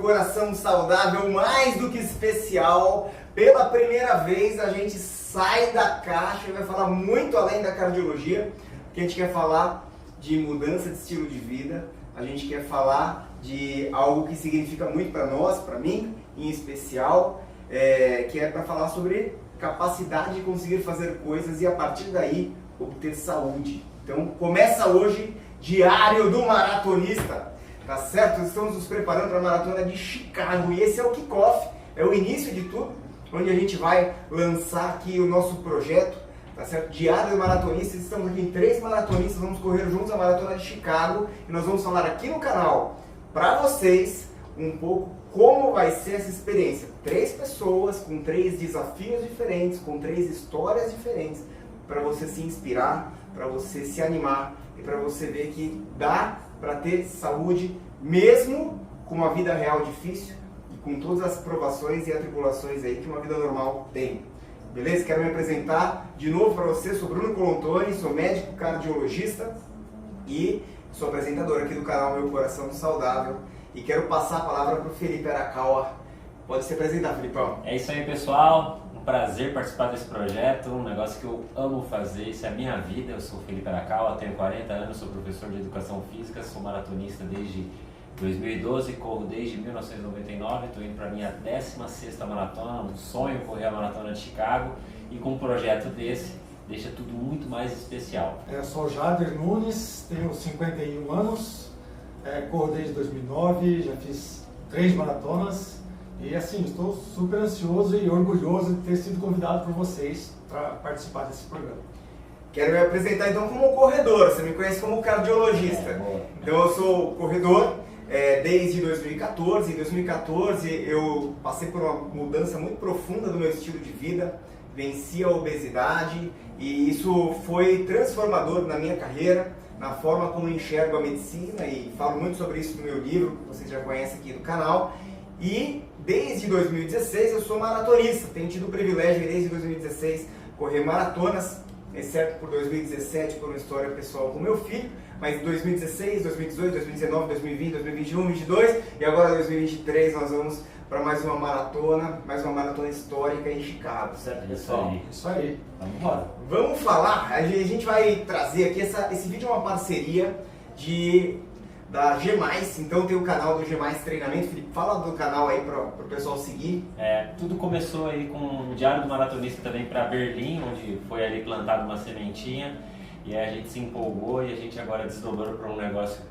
coração saudável mais do que especial. Pela primeira vez a gente sai da caixa e vai falar muito além da cardiologia, porque a gente quer falar de mudança de estilo de vida, a gente quer falar de algo que significa muito para nós, para mim em especial, que é para falar sobre capacidade de conseguir fazer coisas e a partir daí obter saúde. Então começa hoje Diário do Maratonista, tá certo? Estamos nos preparando para a Maratona de Chicago e esse é o kickoff, é o início de tudo, onde a gente vai lançar aqui o nosso projeto, tá certo? Diário do Maratonista. Estamos aqui em 3 maratonistas, vamos correr juntos a Maratona de Chicago e nós vamos falar aqui no canal para vocês um pouco como vai ser essa experiência. 3 pessoas com 3 desafios diferentes, com 3 histórias diferentes, para você se inspirar, para você se animar e para você ver que dá para ter saúde mesmo com uma vida real difícil e com todas as provações e atribulações aí que uma vida normal tem. Beleza? Quero me apresentar de novo para você. Sou Bruno Colontoni, sou médico cardiologista e sou apresentador aqui do canal Meu Coração Saudável. E quero passar a palavra para o Felipe Arakawa. Pode se apresentar, Felipão. É isso aí, pessoal. Um prazer participar desse projeto, um negócio que eu amo fazer, isso é a minha vida. Eu sou o Felipe Arakawa, tenho 40 anos, sou professor de educação física, sou maratonista desde 2012, corro desde 1999, estou indo para a minha 16ª maratona, um sonho correr a Maratona de Chicago e com um projeto desse, deixa tudo muito mais especial. Eu sou o Jader Nunes, tenho 51 anos, corro desde 2009, já fiz 3 maratonas e assim, estou super ansioso e orgulhoso de ter sido convidado por vocês para participar desse programa. Quero me apresentar então como corredor, você me conhece como cardiologista. Então eu sou corredor desde 2014. Em 2014 eu passei por uma mudança muito profunda do meu estilo de vida, venci a obesidade e isso foi transformador na minha carreira, na forma como eu enxergo a medicina e falo muito sobre isso no meu livro, que vocês já conhecem aqui do canal. E desde 2016 eu sou maratonista, tenho tido o privilégio desde 2016 correr maratonas, exceto por 2017 por uma história pessoal com meu filho, mas 2016, 2018, 2019, 2020, 2021, 2022 e agora 2023 nós vamos para mais uma maratona histórica em Chicago, certo, pessoal? Isso aí. Vamos embora. Vamos falar, a gente vai trazer aqui, esse vídeo é uma parceria da G+, então tem o canal do G+ Treinamento. Felipe, fala do canal aí para o pessoal seguir. Tudo começou aí com o Diário do Maratonista também para Berlim, onde foi ali plantada uma sementinha e aí a gente se empolgou e a gente agora desdobrou para um negócio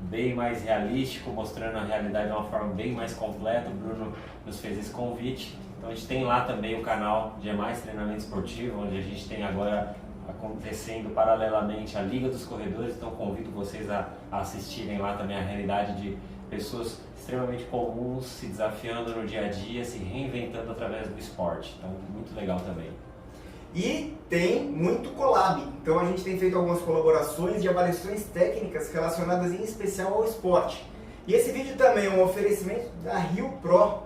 bem mais realístico, mostrando a realidade de uma forma bem mais completa. O Bruno nos fez esse convite, então a gente tem lá também o canal G+ Treinamento Esportivo, onde a gente tem agora acontecendo paralelamente a Liga dos Corredores, então convido vocês a assistirem lá também a realidade de pessoas extremamente comuns se desafiando no dia a dia, se reinventando através do esporte, então muito legal também. E tem muito collab, então a gente tem feito algumas colaborações de avaliações técnicas relacionadas em especial ao esporte. E esse vídeo também é um oferecimento da Rio Pro,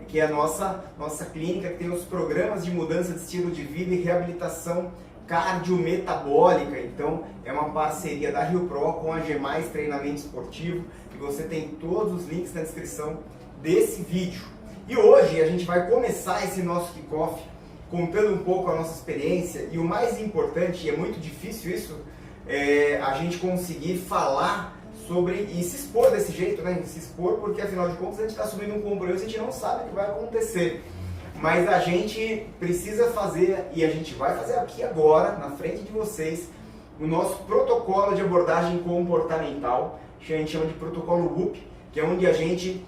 que é a nossa clínica que tem os programas de mudança de estilo de vida e reabilitação cardiometabólica. Então é uma parceria da Rio Pro com a G+ Treinamento Esportivo e você tem todos os links na descrição desse vídeo. E hoje a gente vai começar esse nosso kickoff contando um pouco a nossa experiência e o mais importante, e é muito difícil isso, a gente conseguir falar sobre e se expor desse jeito, né? Se expor porque afinal de contas a gente está assumindo um compromisso e a gente não sabe o que vai acontecer. Mas a gente precisa fazer, e a gente vai fazer aqui agora, na frente de vocês, o nosso protocolo de abordagem comportamental, que a gente chama de protocolo WUP, que é onde a gente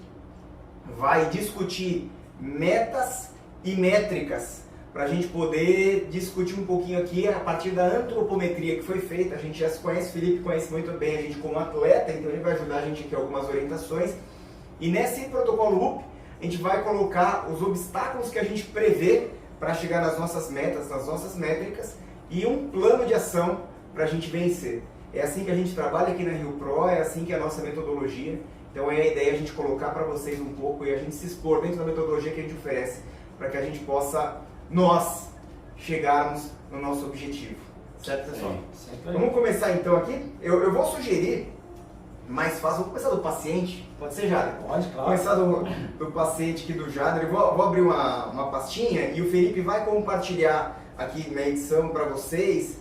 vai discutir metas e métricas, para a gente poder discutir um pouquinho aqui a partir da antropometria que foi feita. A gente já se conhece, o Felipe conhece muito bem a gente como atleta, então ele vai ajudar a gente aqui com algumas orientações. E nesse protocolo WUP, a gente vai colocar os obstáculos que a gente prevê para chegar nas nossas metas, nas nossas métricas e um plano de ação para a gente vencer. É assim que a gente trabalha aqui na Rio Pro, é assim que é a nossa metodologia. Então é a ideia a gente colocar para vocês um pouco e a gente se expor dentro da metodologia que a gente oferece para que a gente possa, nós, chegarmos no nosso objetivo. Certo, pessoal? Vamos começar então aqui. Eu vou sugerir mais fácil, vamos começar do paciente, pode ser, Jader? Pode, claro. Começar do paciente aqui do Jader. Eu vou abrir uma pastinha e o Felipe vai compartilhar aqui na edição para vocês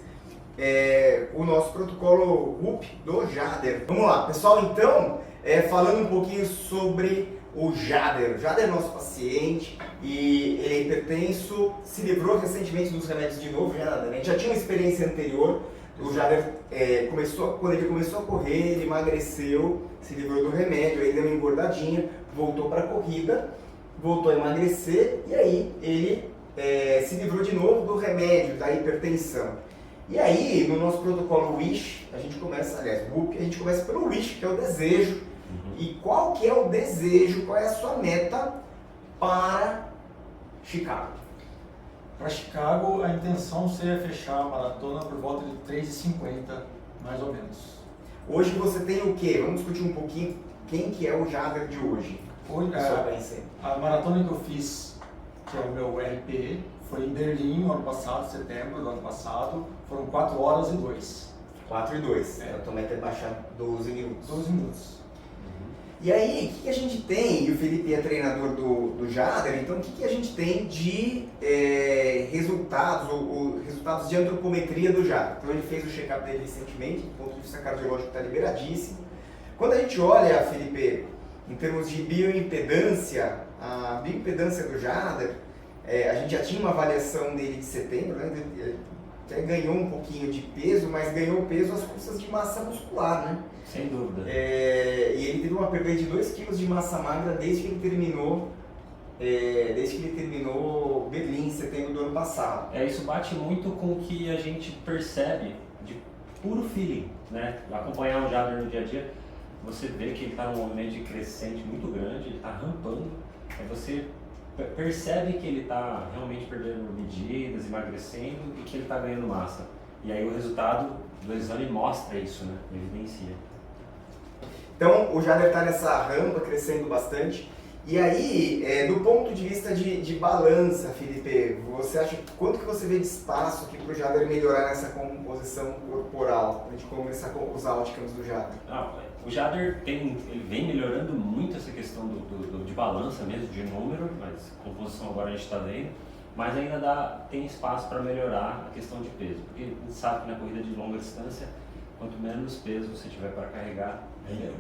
o nosso protocolo RUP do Jader. Vamos lá, pessoal, então, falando um pouquinho sobre o Jader. O Jader é nosso paciente e ele é hipertenso, se livrou recentemente dos remédios de novo, Jader. A gente já tinha uma experiência anterior. O Jader, quando ele começou a correr, ele emagreceu, se livrou do remédio, aí deu uma engordadinha, voltou para a corrida, voltou a emagrecer e aí ele se livrou de novo do remédio, da hipertensão. E aí, no nosso protocolo WISH, a gente começa, aliás, RUP, a gente começa pelo WISH, que é o desejo. E qual que é o desejo, qual é a sua meta para Chicago? Para Chicago, a intenção seria fechar a maratona por volta de 3h50, mais ou menos. Hoje você tem o quê? Vamos discutir um pouquinho quem que é o Jader de hoje. Hoje, a maratona que eu fiz, que é o meu RP, foi em Berlim, no ano passado, setembro do ano passado, foram 4 horas e 2. 4 e 2, a tua meta é baixar 12 minutos. 12 minutos. E aí, o que a gente tem, e o Felipe é treinador do Jader, então o que a gente tem de resultados, ou resultados de antropometria do Jader? Então ele fez o check-up dele recentemente, do ponto de vista cardiológico está liberadíssimo. Quando a gente olha, Felipe, em termos de bioimpedância, a bioimpedância do Jader, a gente já tinha uma avaliação dele de setembro, né? Ele até ganhou um pouquinho de peso, mas ganhou peso às custas de massa muscular, né? Sem dúvida. E ele teve uma perda de 2 kg de massa magra desde que ele terminou Berlim em setembro do ano passado. Isso bate muito com o que a gente percebe de puro feeling, né? Acompanhar o Jader no dia a dia, você vê que ele está num movimento de crescente muito grande, ele está rampando, aí você percebe que ele está realmente perdendo medidas, emagrecendo e que ele está ganhando massa. E aí o resultado do exame mostra isso, né? Evidencia. Então o Jader está nessa rampa, crescendo bastante. E aí, do ponto de vista de balança, Felipe, você acha quanto que você vê de espaço aqui para o Jader melhorar nessa composição corporal? A gente começar com os outcomes do Jader. O Jader ele vem melhorando muito essa questão de balança mesmo, de número, mas composição agora a gente está vendo, mas ainda tem espaço para melhorar a questão de peso, porque a gente sabe que na corrida de longa distância, quanto menos peso você tiver para carregar,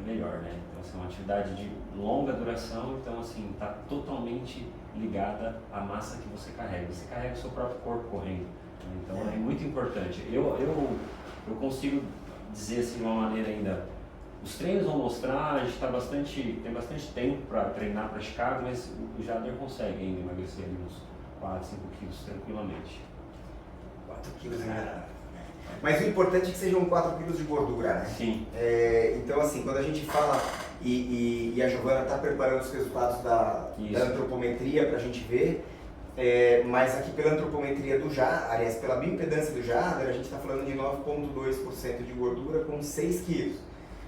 melhor, né? Então, assim, é uma atividade de longa duração, então, assim, está totalmente ligada à massa que você carrega. Você carrega o seu próprio corpo correndo, né? Então, é muito importante. Eu consigo dizer, assim, de uma maneira ainda, os treinos vão mostrar, a gente tem bastante tempo para treinar para Chicago, mas o Jader consegue ainda emagrecer ali uns 4, 5 quilos tranquilamente. 4 quilos ainda. Mas o importante é que sejam 4 quilos de gordura, né? Sim. Então, assim, quando a gente fala, e a Giovana está preparando os resultados da antropometria para a gente ver, mas aqui pela antropometria do Jader, aliás, pela bioimpedância do Jader, a gente está falando de 9,2% de gordura com 6 quilos.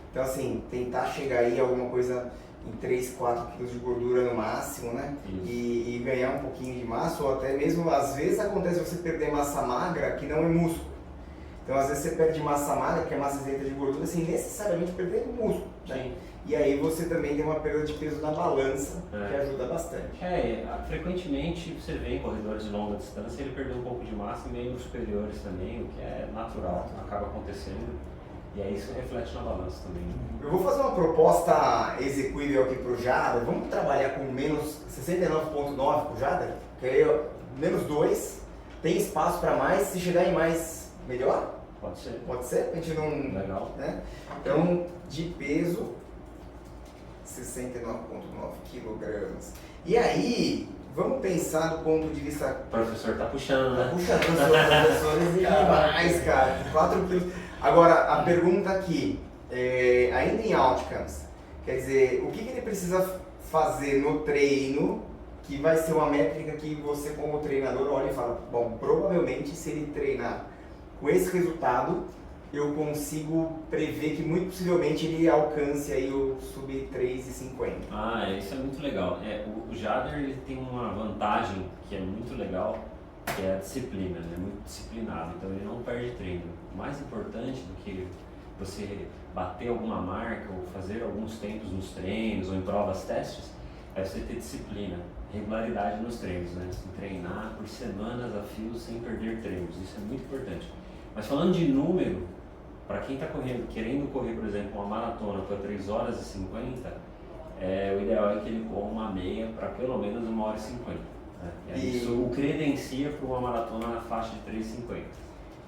Então, assim, tentar chegar aí a alguma coisa em 3, 4 quilos de gordura no máximo, né? E ganhar um pouquinho de massa, ou até mesmo, às vezes acontece você perder massa magra que não é músculo. Então, às vezes você perde massa magra, que é massa isenta de gordura, sem necessariamente perder músculo. Né? E aí você também tem uma perda de peso na balança, que ajuda bastante. Frequentemente você vê em corredores de longa distância ele perdeu um pouco de massa em membros superiores também, o que é natural, acaba acontecendo. E aí isso reflete na balança também. Eu vou fazer uma proposta execuível aqui para o Jader. Vamos trabalhar com menos 69,9 para o Jader, que aí menos 2, tem espaço para mais, se chegar em mais, melhor? Pode ser. Pode ser? A gente não... Legal. Né? Então, de peso, 69,9 kg. E aí, vamos pensar do ponto de vista... O professor tá puxando, né? Tá puxando, os professores demais, cara. 4 quilos. Agora, a pergunta aqui, ainda em outcomes, quer dizer, o que ele precisa fazer no treino que vai ser uma métrica que você como treinador olha e fala, bom, provavelmente se ele treinar com esse resultado, eu consigo prever que muito possivelmente ele alcance aí o sub 3,50. Isso é muito legal. O Jader ele tem uma vantagem que é muito legal, que é a disciplina, ele é muito disciplinado, então ele não perde treino. O mais importante do que você bater alguma marca ou fazer alguns tempos nos treinos ou em provas testes, é você ter disciplina, regularidade nos treinos, né? Você treinar por semanas a fio sem perder treinos, isso é muito importante. Mas falando de número, para quem está querendo correr, por exemplo, uma maratona para 3 horas e 50, o ideal é que ele corra uma meia para pelo menos 1 hora e 50. Né? E aí isso o credencia para uma maratona na faixa de 3,50.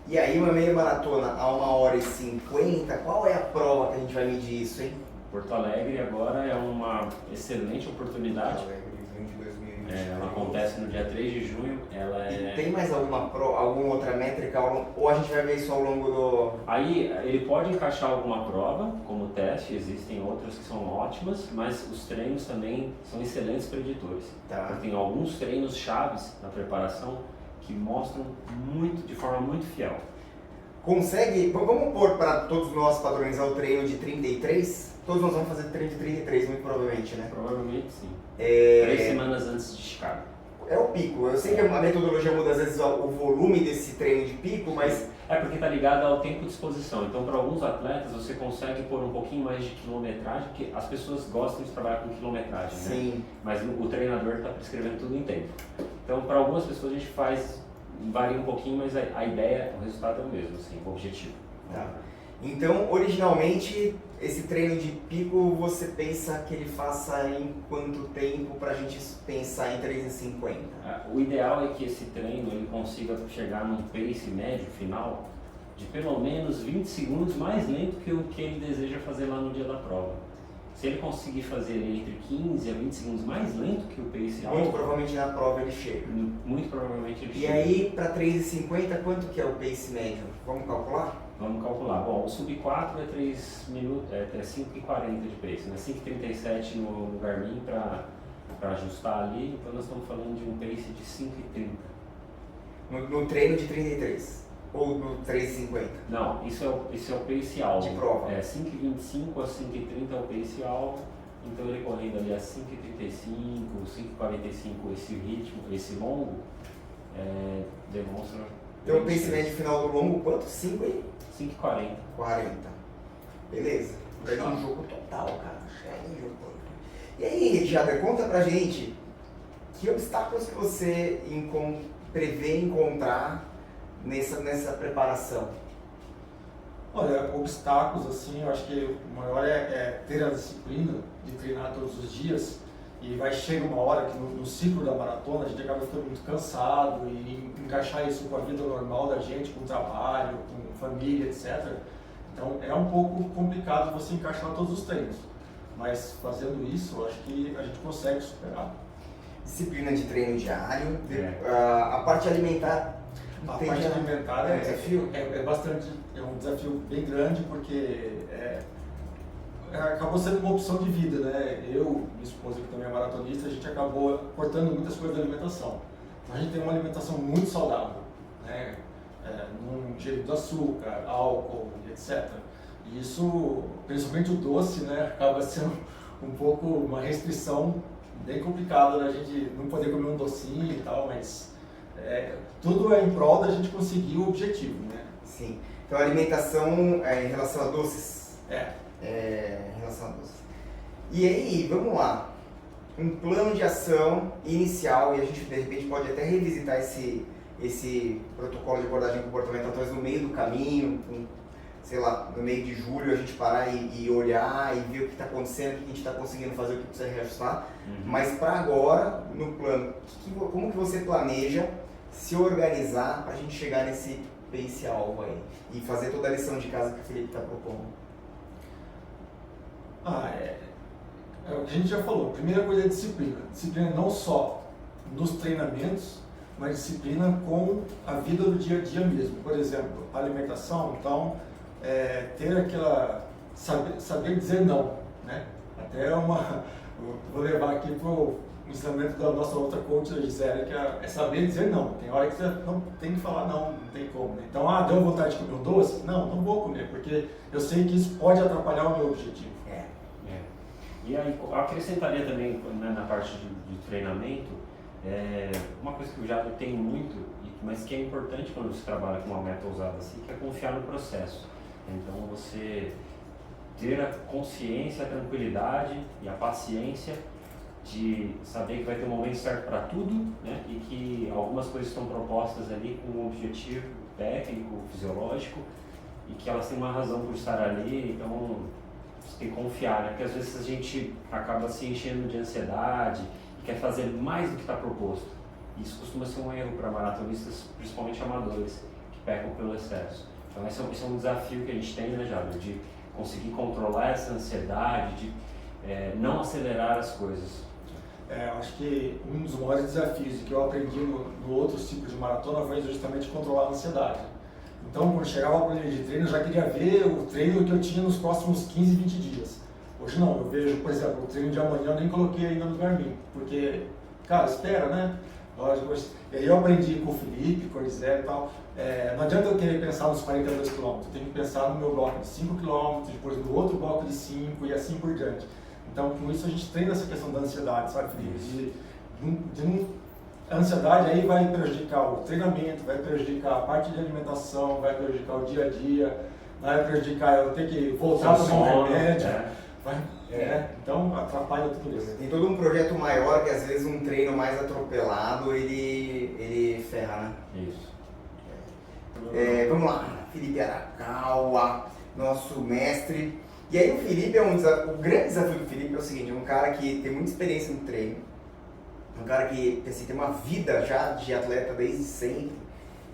E aí uma meia maratona a 1 hora e 50, qual é a prova que a gente vai medir isso, hein? Porto Alegre agora é uma excelente oportunidade. Porto Alegre 2020. Ela acontece no dia 3 de junho. E tem mais alguma outra métrica ou a gente vai ver isso ao longo do... Aí ele pode encaixar alguma prova como teste, existem outras que são ótimas, mas os treinos também são excelentes preditores. Tá. Então, tem alguns treinos chaves na preparação que mostram de forma muito fiel. Vamos pôr para todos nós padronizar o treino de 33? Todos nós vamos fazer treino de 33, muito provavelmente, né? Provavelmente sim. 3 semanas antes de Chicago. É o pico. Eu sei que a metodologia muda às vezes o volume desse treino de pico, mas... É porque está ligado ao tempo de exposição. Então, para alguns atletas, você consegue pôr um pouquinho mais de quilometragem, porque as pessoas gostam de trabalhar com quilometragem, sim, né? Mas o treinador está prescrevendo tudo em tempo. Então, para algumas pessoas a gente varia um pouquinho, mas a ideia, o resultado é o mesmo, assim, o objetivo. Tá. Então, originalmente, esse treino de pico, você pensa que ele faça em quanto tempo para a gente pensar em 3,50? O ideal é que esse treino ele consiga chegar num pace médio final de pelo menos 20 segundos mais lento que o que ele deseja fazer lá no dia da prova. Se ele conseguir fazer entre 15 a 20 segundos mais lento que o pace alto, muito provavelmente na prova ele chega. Muito provavelmente ele chega. E aí, para 3,50, quanto que é o pace médio? Vamos calcular? Vamos calcular. Bom, o sub 4 é 3 minutos, é 5,40 de pace, né? 5,37 no Garmin para ajustar ali, então nós estamos falando de um pace de 5,30. No treino de 33? Ou no 3,50? Não, isso é o pace alvo. De prova. 5,25 a 5,30 é o pace alvo, então ele correndo ali a 5,35, 5,45, esse ritmo, esse longo, demonstra... Então o pace médio final do longo, quanto? 5 aí? 5,40. 40. Beleza. Pega um jogo total, cara. É um jogo. E aí, Jader, conta pra gente que obstáculos que você prevê encontrar nessa preparação? Olha, obstáculos, assim, eu acho que o maior é ter a disciplina de treinar todos os dias. E chega uma hora que no ciclo da maratona a gente acaba ficando muito cansado e encaixar isso com a vida normal da gente, com o trabalho, com família, etc. Então é um pouco complicado você encaixar todos os treinos. Mas fazendo isso, eu acho que a gente consegue superar. Disciplina de treino diário, a parte alimentar. A parte alimentar é um desafio? É um desafio bem grande porque acabou sendo uma opção de vida, né? Eu, minha esposa que também é maratonista, a gente acabou cortando muitas coisas da alimentação. Então a gente tem uma alimentação muito saudável, né? Não ingerindo açúcar, álcool, etc. E isso, principalmente o doce, né? Acaba sendo um pouco uma restrição bem complicada, né? A gente não poder comer um docinho e tal, mas tudo é em prol da gente conseguir o objetivo, né? Sim. Então a alimentação em relação a doces? Em relação a doces. E aí, vamos lá. Um plano de ação inicial, e a gente de repente pode até revisitar esse protocolo de abordagem comportamental, talvez no meio do caminho, sei lá, no meio de julho a gente parar e olhar e ver o que está acontecendo, o que a gente está conseguindo fazer, o que precisa reajustar. Mas para agora, no plano, como que você planeja se organizar para a gente chegar nesse pace alvo aí e fazer toda a lição de casa que o Felipe está propondo? É o que a gente já falou. A primeira coisa é disciplina. Disciplina não só nos treinamentos, mas disciplina com a vida do dia a dia mesmo. Por exemplo, a alimentação, então, ter aquela... saber dizer não, né? Até vou levar aqui para o ensinamento da nossa outra coach, a Gisele, que é saber dizer não. Tem hora que você não tem que falar não tem como. Né? Então, deu vontade de comer um doce? Não vou comer, porque eu sei que isso pode atrapalhar o meu objetivo. E aí, eu acrescentaria também, né, na parte de treinamento, uma coisa que eu já tenho muito, mas que é importante quando você trabalha com uma meta ousada assim, que é confiar no processo. Então você ter a consciência, a tranquilidade e a paciência de saber que vai ter um momento certo para tudo, né? E que algumas coisas estão propostas ali com um objetivo técnico, fisiológico, e que elas têm uma razão por estar ali, então você tem que confiar, né? Porque às vezes a gente acaba se enchendo de ansiedade e quer fazer mais do que está proposto. Isso costuma ser um erro para maratonistas, principalmente amadores, que pecam pelo excesso. Então esse é um desafio que a gente tem, né, Jader, de conseguir controlar essa ansiedade, de não acelerar as coisas. Eu acho que um dos maiores desafios que eu aprendi no outros tipos de maratona foi justamente controlar a ansiedade. Então, quando chegava a planilha de treino, eu já queria ver o treino que eu tinha nos próximos 15, 20 dias. Hoje não, eu vejo, por exemplo, o treino de amanhã eu nem coloquei ainda no Garmin, porque, cara, espera, né? Lógico, e aí eu aprendi com o Felipe, com o Elisé e tal. Não adianta eu querer pensar nos 42 km, eu tenho que pensar no meu bloco de 5 km, depois no outro bloco de 5 e assim por diante. Então, com isso a gente treina essa questão da ansiedade, sabe, Felipe? A ansiedade aí vai prejudicar o treinamento, vai prejudicar a parte de alimentação, vai prejudicar o dia a dia, vai prejudicar eu ter que voltar para o remédio. Então atrapalha tudo isso. Tem todo um projeto maior que às vezes um treino mais atropelado ele ferra, né? Isso. Vamos lá, Felipe Arakawa, nosso mestre. E aí o Felipe o grande desafio do Felipe é o seguinte, é um cara que tem muita experiência no treino, um cara que assim, tem uma vida já de atleta desde sempre.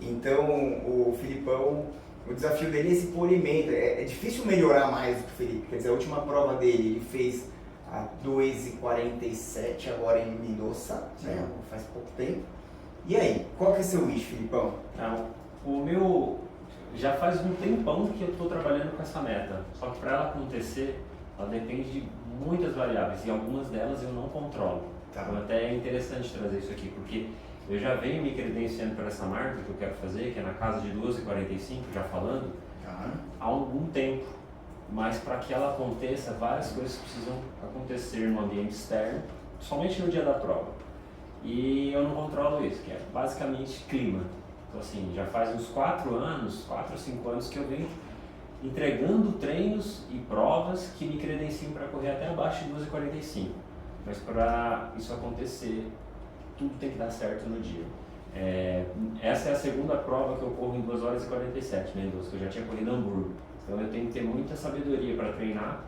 Então o Filipão, o desafio dele é esse polimento. É difícil melhorar mais do que o Felipe. Quer dizer, a última prova dele, ele fez a 2:47 agora em Mendoza, né? Faz pouco tempo. E aí, qual que é seu wish, Filipão? O meu, já faz um tempão que eu estou trabalhando com essa meta. Só que para ela acontecer, ela depende de muitas variáveis e algumas delas eu não controlo. Tá. Então até é interessante trazer isso aqui, porque eu já venho me credenciando para essa marca que eu quero fazer, que é na casa de 2:45, já falando, há algum tempo. Mas para que ela aconteça, várias coisas precisam acontecer no ambiente externo, somente no dia da prova. E eu não controlo isso, que é basicamente clima. Então assim, já faz uns 4 ou 5 anos que eu venho entregando treinos e provas que me credenciam para correr até abaixo de 2:45. Mas para isso acontecer, tudo tem que dar certo no dia. Essa é a segunda prova que eu corro em 2:47, Mendoza, que eu já tinha corrido Hamburgo. Então eu tenho que ter muita sabedoria para treinar,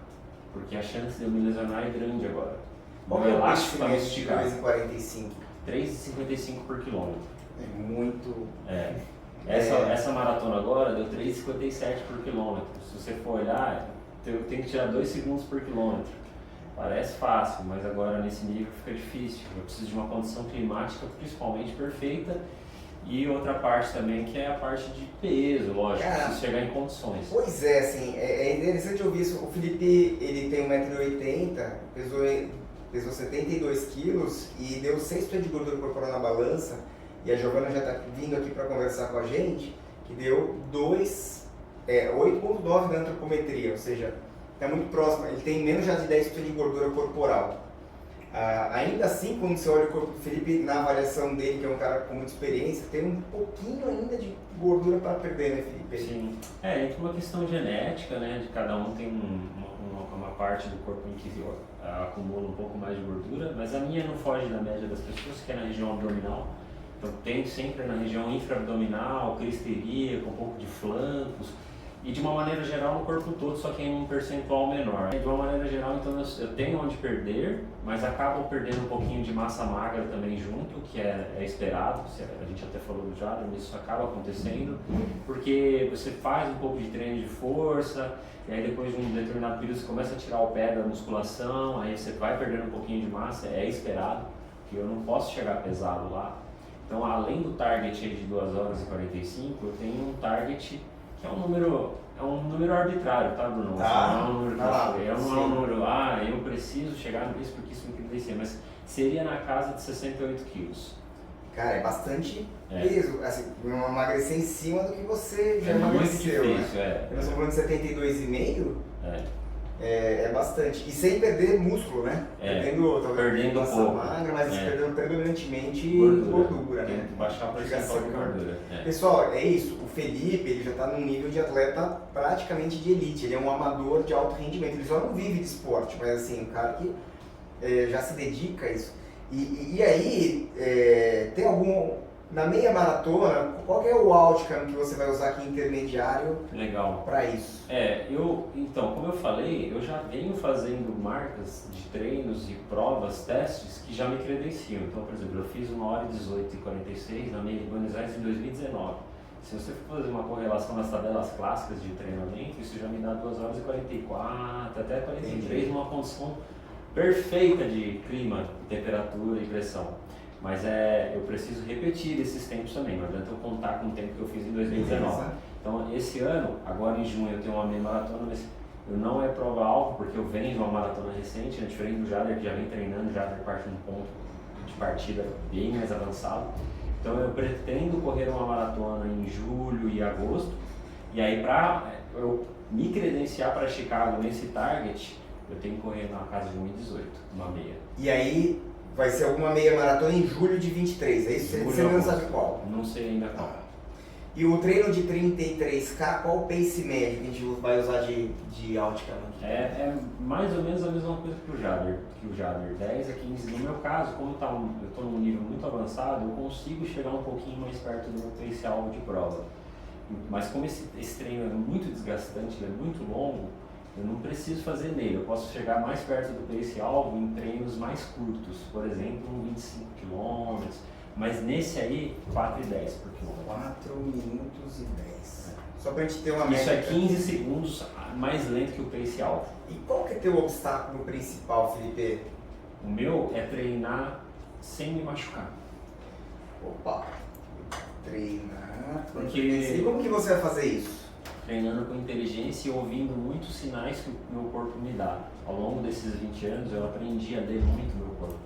porque a chance de eu me lesionar é grande agora. Qual é o elástico para me esticar? 2:45? 3,55 por quilômetro. É muito... Essa maratona agora deu 3,57 por quilômetro. Se você for olhar, eu tenho que tirar 2 segundos por quilômetro. Parece fácil, mas agora nesse nível fica difícil. Eu preciso de uma condição climática principalmente perfeita e outra parte também que é a parte de peso, lógico, preciso chegar em condições. Pois é, assim, é interessante ouvir isso. O Felipe, ele tem 1,80 m, pesou 72 quilos e deu 6% de gordura corporal na balança. E a Giovana já está vindo aqui para conversar com a gente, que deu 8,9 na antropometria, ou seja, está muito próximo, ele tem menos já de 10% de gordura corporal. Ainda assim, quando você olha o corpo do Felipe, na avaliação dele, que é um cara com muita experiência, tem um pouquinho ainda de gordura para perder, né, Felipe? Sim, entra uma questão genética, né, de cada um tem uma parte do corpo em que acumula um pouco mais de gordura, mas a minha não foge da média das pessoas, que é na região abdominal. Então tem sempre na região infraabdominal, cristeria, com um pouco de flancos e de uma maneira geral no corpo todo, só que em um percentual menor. De uma maneira geral, então eu tenho onde perder, mas acabo perdendo um pouquinho de massa magra também junto, que é esperado, a gente até falou do Jader, mas isso acaba acontecendo, porque você faz um pouco de treino de força, e aí depois de um determinado período você começa a tirar o pé da musculação, aí você vai perdendo um pouquinho de massa, é esperado, que eu não posso chegar pesado lá. Então, além do target de 2:45, eu tenho um target que é um número arbitrário, tá, Bruno? Tá. Não é um número que eu não é um número, eu preciso chegar nisso porque isso me credencia, mas seria na casa de 68 quilos. Cara, é bastante peso, assim, emagrecer em cima do que você já emagreceu, muito difícil, né? Nós estamos falando de 72,5? É bastante. E sem perder músculo, né? Perdendo massa pouco. magra, mas perdendo predominantemente gordura, Tem né? que baixar a percentual de gordura. Pessoal, é isso. O Felipe, ele já está num nível de atleta praticamente de elite. Ele é um amador de alto rendimento. Ele só não vive de esporte, mas assim, um cara que já se dedica a isso. E aí, tem algum... Na meia maratona, qual que é o outcome que você vai usar aqui intermediário para isso? Então, como eu falei, eu já venho fazendo marcas de treinos e provas, testes que já me credenciam. Então, por exemplo, eu fiz 1h18:46 na meia de Buenos Aires em 2019. Se você for fazer uma correlação nas tabelas clássicas de treinamento, isso já me dá 2h44, até 43, numa condição perfeita de clima, temperatura e pressão. Mas eu preciso repetir esses tempos também, não adianta eu contar com o tempo que eu fiz em 2019. Então, esse ano, agora em junho, eu tenho uma meia maratona, mas eu não é prova-alvo, porque eu venho de uma maratona recente, né, diferente do Jader, que já vem treinando, já parte de um ponto de partida bem mais avançado. Então, eu pretendo correr uma maratona em julho e agosto, e aí para eu me credenciar para Chicago nesse target, eu tenho que correr na casa de 1h18, uma meia. E aí... Vai ser alguma meia maratona em julho de 23, é isso? Você não sabe qual? Não sei ainda qual. E o treino de 33K, qual o pace médio que a gente vai usar de outcome? É mais ou menos a mesma coisa que o Jader, 10 a 15. No meu caso, como eu estou num nível muito avançado, eu consigo chegar um pouquinho mais perto do meu pace alvo de prova. Mas como esse treino é muito desgastante, ele é muito longo, eu não preciso fazer nele, eu posso chegar mais perto do pace-alvo em treinos mais curtos, por exemplo, 25 km, mas nesse aí, 4:10 por quilômetro. 4 minutos e 10. Só pra gente ter uma média. Isso é 15 segundos mais lento que o pace-alvo. E qual que é teu obstáculo principal, Felipe? O meu é treinar sem me machucar. Opa! Treinar... Porque... E como que você vai fazer isso? Treinando com inteligência e ouvindo muitos sinais que o meu corpo me dá. Ao longo desses 20 anos eu aprendi a ler muito meu corpo.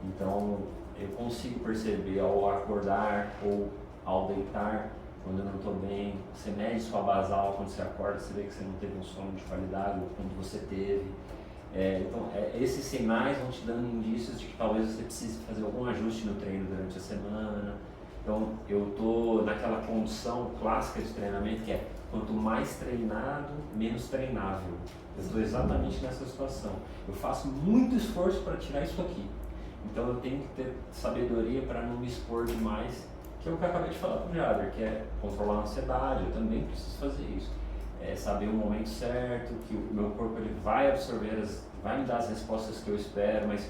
Então eu consigo perceber ao acordar ou ao deitar, quando eu não estou bem. Você mede sua basal, quando você acorda você vê que você não teve um sono de qualidade ou quando você teve. Esses sinais vão te dando indícios de que talvez você precise fazer algum ajuste no treino durante a semana. Então eu estou naquela condição clássica de treinamento que é quanto mais treinado, menos treinável. Eu estou exatamente nessa situação. Eu faço muito esforço para tirar isso aqui. Então eu tenho que ter sabedoria para não me expor demais, que é o que eu acabei de falar para o Jader, que é controlar a ansiedade. Eu também preciso fazer isso. É saber o momento certo, que o meu corpo ele vai absorver, vai me dar as respostas que eu espero, mas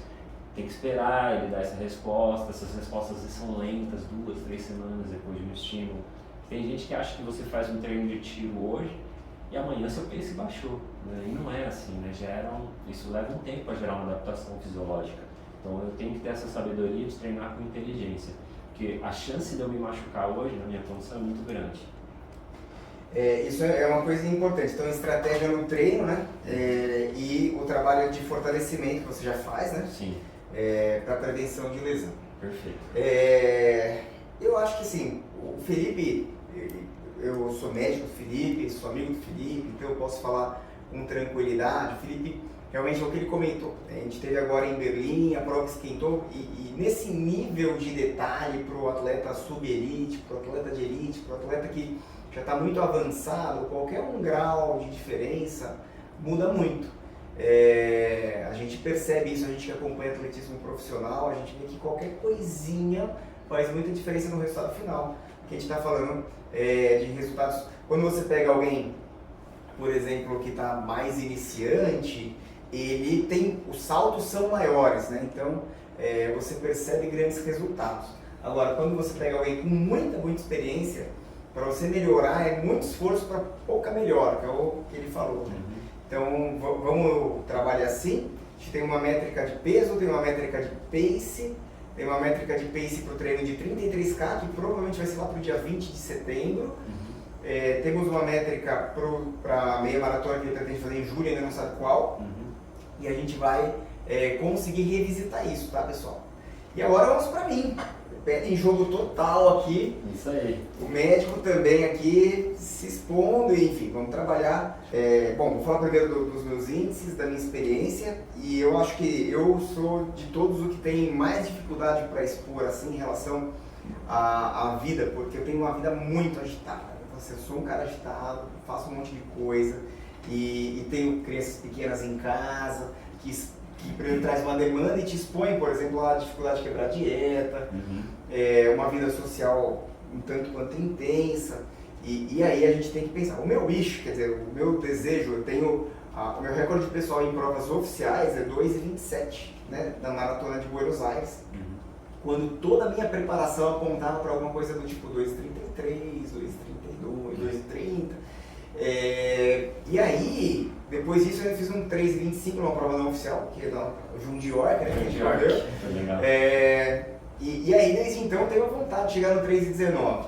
tem que esperar ele dar essa resposta. Essas respostas são lentas, 2, 3 semanas depois de um estímulo. Tem gente que acha que você faz um treino de tiro hoje e amanhã seu pace baixou, né? E não é assim, né? Isso leva um tempo para gerar uma adaptação fisiológica. Então eu tenho que ter essa sabedoria de treinar com inteligência, porque a chance de eu me machucar hoje na minha condição é muito grande. Isso é uma coisa importante. Então, estratégia no treino, né? E o trabalho de fortalecimento que você já faz, né? Sim. Para prevenção de lesão. Perfeito. Eu acho que sim, o Felipe, eu sou médico do Felipe, sou amigo do Felipe, então eu posso falar com tranquilidade. O Felipe, realmente é o que ele comentou. A gente teve agora em Berlim, a prova esquentou e nesse nível de detalhe para o atleta sub-elite, para o atleta de elite, para o atleta que já está muito avançado, qualquer um grau de diferença muda muito. A gente percebe isso, a gente que acompanha atletismo profissional, a gente vê que qualquer coisinha faz muita diferença no resultado final. Aqui a gente está falando de resultados. Quando você pega alguém, por exemplo, que está mais iniciante, os saltos são maiores, né? Então você percebe grandes resultados. Agora, quando você pega alguém com muita experiência, para você melhorar é muito esforço para pouca melhora, que é o que ele falou. Né? Então vamos trabalhar assim. A gente tem uma métrica de peso, tem uma métrica de pace. Tem uma métrica de pace para o treino de 33K, que provavelmente vai ser lá para o dia 20 de setembro. Temos uma métrica para a meia maratona que ele pretende fazer em julho, ainda não sabe qual. E a gente vai conseguir revisitar isso, tá, pessoal? E agora vamos para mim. pé em jogo total aqui. Isso aí. O médico também aqui se expondo, enfim, vamos trabalhar. Bom, vou falar primeiro dos meus índices, da minha experiência, e eu acho que eu sou de todos o que tem mais dificuldade para expor assim em relação à vida, porque eu tenho uma vida muito agitada. Eu sou um cara agitado, faço um monte de coisa e tenho crianças pequenas em casa que primeiro traz uma demanda e te expõe, por exemplo, a dificuldade de quebrar dieta, uma vida social um tanto quanto intensa, e aí a gente tem que pensar, o meu bicho, quer dizer, o meu desejo, eu tenho, o meu recorde pessoal em provas oficiais é 2,27, né, da Maratona de Buenos Aires, quando toda a minha preparação apontava para alguma coisa do tipo 2,33, 2,32, 2,30, e aí, depois disso eu fiz um 3,25 numa prova não oficial, que é da Jundiorque, né, que a gente Legal. E aí, desde então, eu tenho a vontade de chegar no 3,19.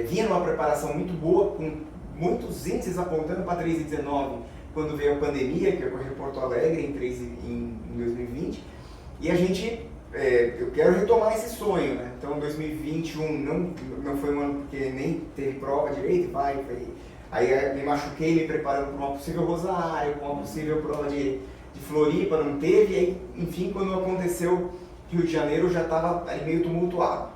Vinha numa preparação muito boa, com muitos índices apontando para 3,19 quando veio a pandemia, que eu corri em Porto Alegre em 2020. E a gente, eu quero retomar esse sonho, né? Então, 2021 não foi um ano porque nem teve prova direito, aí me machuquei me preparando para uma possível Rosário, para uma possível prova de Floripa, não teve, e aí, enfim, quando aconteceu Rio de Janeiro, já estava meio tumultuado.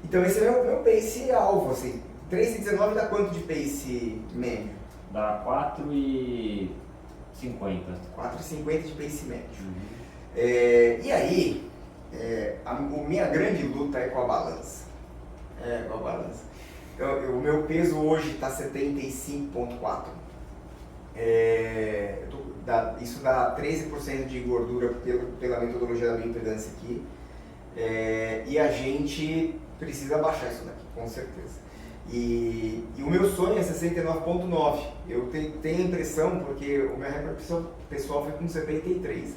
Então esse é o meu pace alvo, assim. 3,19 dá quanto de pace médio? Dá 4,50. 4,50 de pace médio. E aí, a minha grande luta é com a balança. Com a balança. Então, o meu peso hoje está 75,4. Isso dá 13% de gordura pela metodologia da bioimpedância aqui. E a gente precisa baixar isso daqui, com certeza. E o meu sonho é 69,9. Eu tenho a impressão, porque o meu recorde pessoal foi com 73.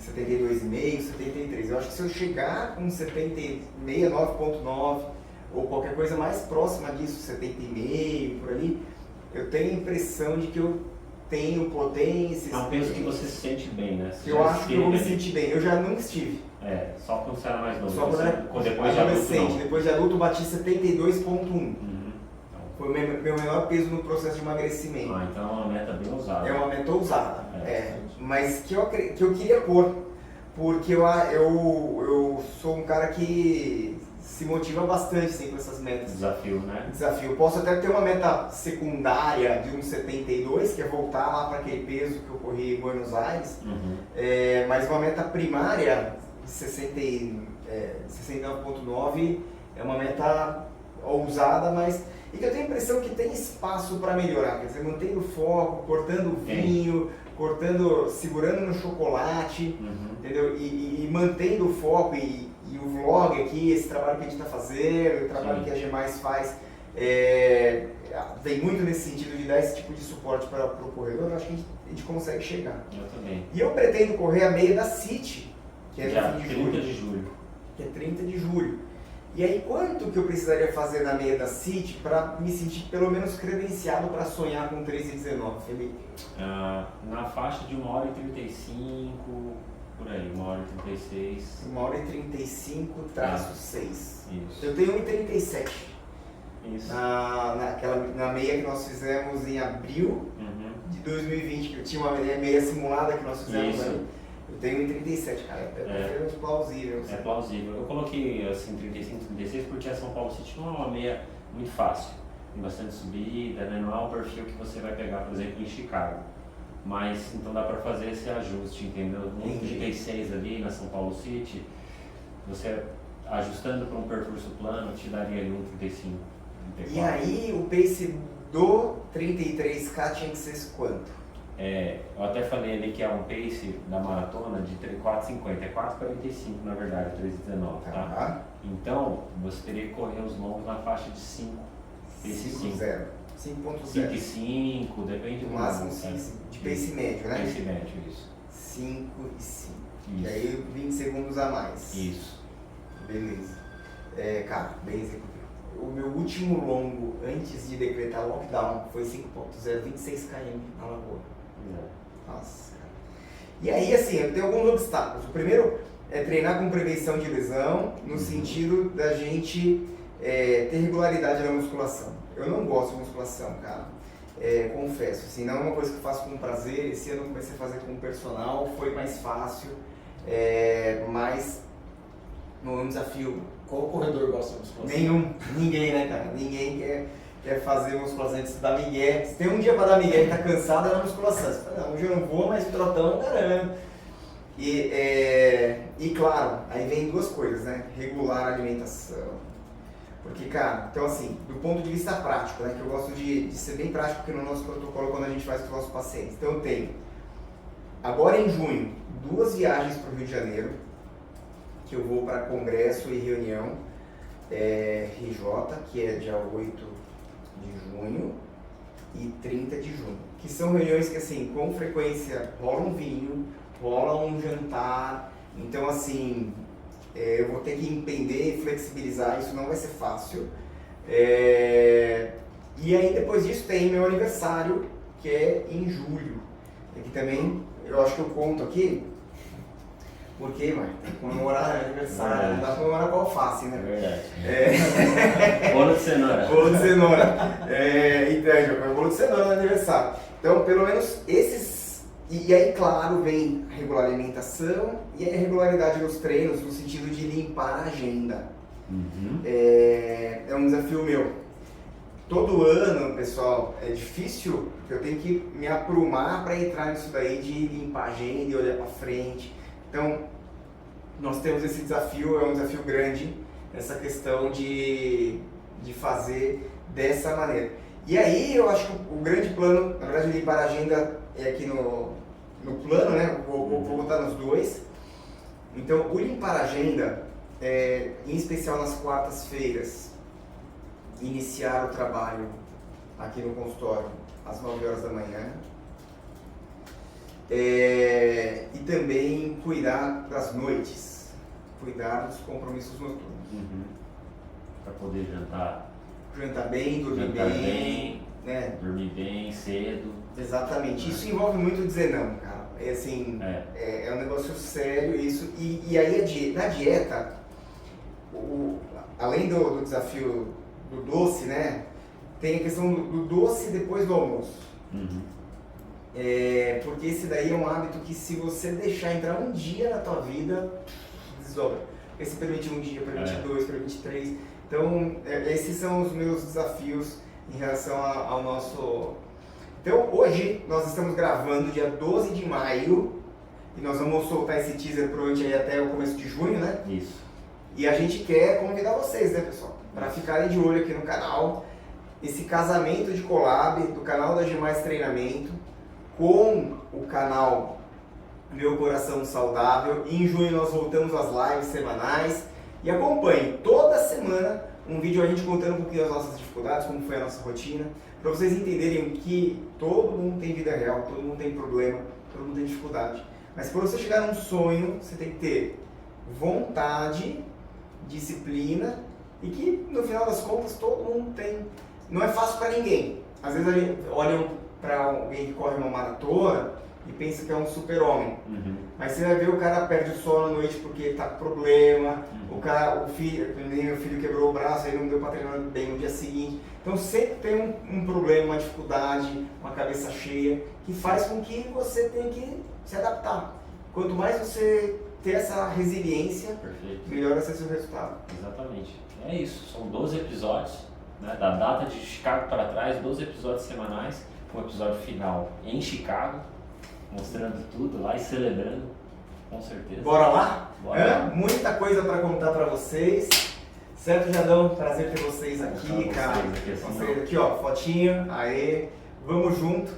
72,5, 73. Eu acho que se eu chegar com 69,9 ou qualquer coisa mais próxima disso, 70,5 por ali, eu tenho a impressão de que eu tenho potência. É um peso que você se sente bem, né? Eu acho que eu vou me sentir bem. Eu já nunca estive. Só quando você era mais novo. Só quando era depois de adulto, depois de adulto eu bati 72,1. Foi o meu menor peso no processo de emagrecimento. Então é uma meta bem ousada. É uma meta ousada, mas que eu queria pôr, porque eu sou um cara que se motiva bastante assim, com essas metas. Desafio, né? Desafio. Posso até ter uma meta secundária de 1,72, que é voltar lá para aquele peso que eu corri em Buenos Aires, mas uma meta primária, 69,9, é uma meta ousada, mas e que eu tenho a impressão que tem espaço para melhorar, quer dizer, mantendo o foco, cortando o vinho, segurando no chocolate, entendeu? E mantendo o foco e o vlog aqui, esse trabalho que a gente está fazendo, o trabalho que a G+ faz, vem muito nesse sentido de dar esse tipo de suporte para o corredor. Eu acho que a gente consegue chegar. Eu também. E eu pretendo correr a meia da City, que é dia no fim de 30 julho. de julho. Que é 30 de julho. E aí, quanto que eu precisaria fazer na meia da City para me sentir pelo menos credenciado para sonhar com 3,19, Felipe? Na faixa de 1h35, por aí, 1h36. 1h35-6. Isso. Eu tenho 1h37. Isso. Na meia que nós fizemos em abril de 2020, que eu tinha uma meia simulada que nós fizemos aí. Eu tenho 1,37, cara, é plausível. É plausível. Eu coloquei assim 35, 36 porque a São Paulo City não é uma meia muito fácil. Tem bastante subida, né? Não é um perfil que você vai pegar, por exemplo, em Chicago. Mas então dá para fazer esse ajuste, entendeu? 1,36 ali na São Paulo City, você ajustando para um percurso plano te daria ali 1,35. E aí o pace do 33K tinha que ser quanto? Eu até falei ali que é um pace da maratona de 4,50, é 4,45 na verdade, 3,19, tá? Então, você teria que correr os longos na faixa de 5, pace 5. 5,5, depende do máximo 5, de pace médio, né? Pace médio, isso. 5 e 5. E aí 20 segundos a mais. Isso. Beleza. Cara, bem executivo. O meu último longo antes de decretar lockdown foi 5.0, 26 km na Lagoa. Nossa, cara. E aí, assim, tem alguns obstáculos. O primeiro é treinar com prevenção de lesão, no sentido da gente ter regularidade na musculação. Eu não gosto de musculação, cara. Confesso, assim, não é uma coisa que eu faço com prazer. Esse ano eu comecei a fazer com personal, foi mais fácil, mas não é um desafio. Qual corredor gosta de musculação? Nenhum, ninguém, né, cara? Ninguém quer fazer musculação antes de dar migué. Se tem um dia pra dar migué e tá cansado, é na musculação. Você fala, não, hoje eu não vou, mas trotão, caramba. E claro, aí vem duas coisas, né? Regular a alimentação. Porque, cara, então assim, do ponto de vista prático, né? Que eu gosto de ser bem prático aqui no nosso protocolo quando a gente faz com os nossos pacientes. Então eu tenho, agora em junho, 2 viagens para o Rio de Janeiro, que eu vou para congresso e reunião, RJ, que é dia 8 de junho e 30 de junho. Que são reuniões que, assim, com frequência rola um vinho, rola um jantar, então assim, eu vou ter que empreender e flexibilizar, isso não vai ser fácil. E aí depois disso tem meu aniversário, que é em julho. Aqui também, eu acho que eu conto aqui, porque, mano, tem que comemorar aniversário, não dá pra comemorar com alface, né? É verdade. Bolo de cenoura. Bolo de cenoura. Então, já foi bolo de cenoura no aniversário. Então, pelo menos esses. E aí, claro, vem a regular alimentação e a regularidade nos treinos, no sentido de limpar a agenda. Uhum. É um desafio meu. Todo ano, pessoal, é difícil, porque eu tenho que me aprumar para entrar nisso daí de limpar a agenda e olhar para frente. Então, nós temos esse desafio, é um desafio grande, essa questão de fazer dessa maneira. E aí, eu acho que o grande plano, na verdade, limpar a agenda é aqui no plano, né? Vou botar nos dois. Então, o limpar a agenda, em especial nas quartas-feiras, iniciar o trabalho aqui no consultório às 9 horas da manhã. E também cuidar das noites, cuidar dos compromissos noturnos. Uhum. Para poder jantar bem, dormir bem, né? Dormir bem, cedo. Exatamente. Isso envolve muito dizer não, cara. É um negócio sério isso. E aí na dieta, além do desafio do doce, né? Tem a questão do doce depois do almoço. Uhum. Porque esse daí é um hábito que, se você deixar entrar um dia na tua vida, desdobra. Porque se permite um dia, permite 2, permite 3. Então, esses são os meus desafios em relação ao nosso... Então, hoje nós estamos gravando dia 12 de maio e nós vamos soltar esse teaser provavelmente aí até o começo de junho, né? Isso. E a gente quer convidar vocês, né, pessoal? Para ficarem de olho aqui no canal. Esse casamento de collab do canal da G+ Treinamento com o canal Meu Coração Saudável. E em junho nós voltamos às lives semanais. E acompanhe toda semana um vídeo a gente contando um pouquinho das nossas dificuldades, como foi a nossa rotina, para vocês entenderem que todo mundo tem vida real, todo mundo tem problema, todo mundo tem dificuldade. Mas para você chegar num sonho, você tem que ter vontade, disciplina e que no final das contas todo mundo tem. Não é fácil para ninguém. Às vezes a gente olha para alguém que corre uma maratona e pensa que é um super-homem. Uhum. Mas você vai ver, o cara perde o sono à noite porque tá com problema, o filho, meu filho quebrou o braço, aí não deu para treinar bem no dia seguinte. Então sempre tem um problema, uma dificuldade, uma cabeça cheia, que faz com que você tenha que se adaptar. Quanto mais você ter essa resiliência, perfeito, melhor vai ser seu resultado. Exatamente. É isso, são 12 episódios, né, da data de Chicago para trás, 12 episódios semanais, com o episódio final em Chicago, mostrando tudo lá e celebrando, com certeza. Bora lá? Bora lá. Muita coisa para contar para vocês. Certo, Jadão? Prazer ter vocês aqui, cara. Vocês aqui, ó, fotinho, aê, vamos junto.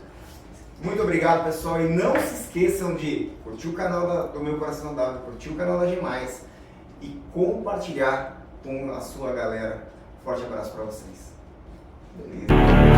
Muito obrigado, pessoal, e não se esqueçam de curtir o canal do Meu Coração Saudável, curtir o canal da G+, e compartilhar com a sua galera. Forte abraço para vocês. Beleza?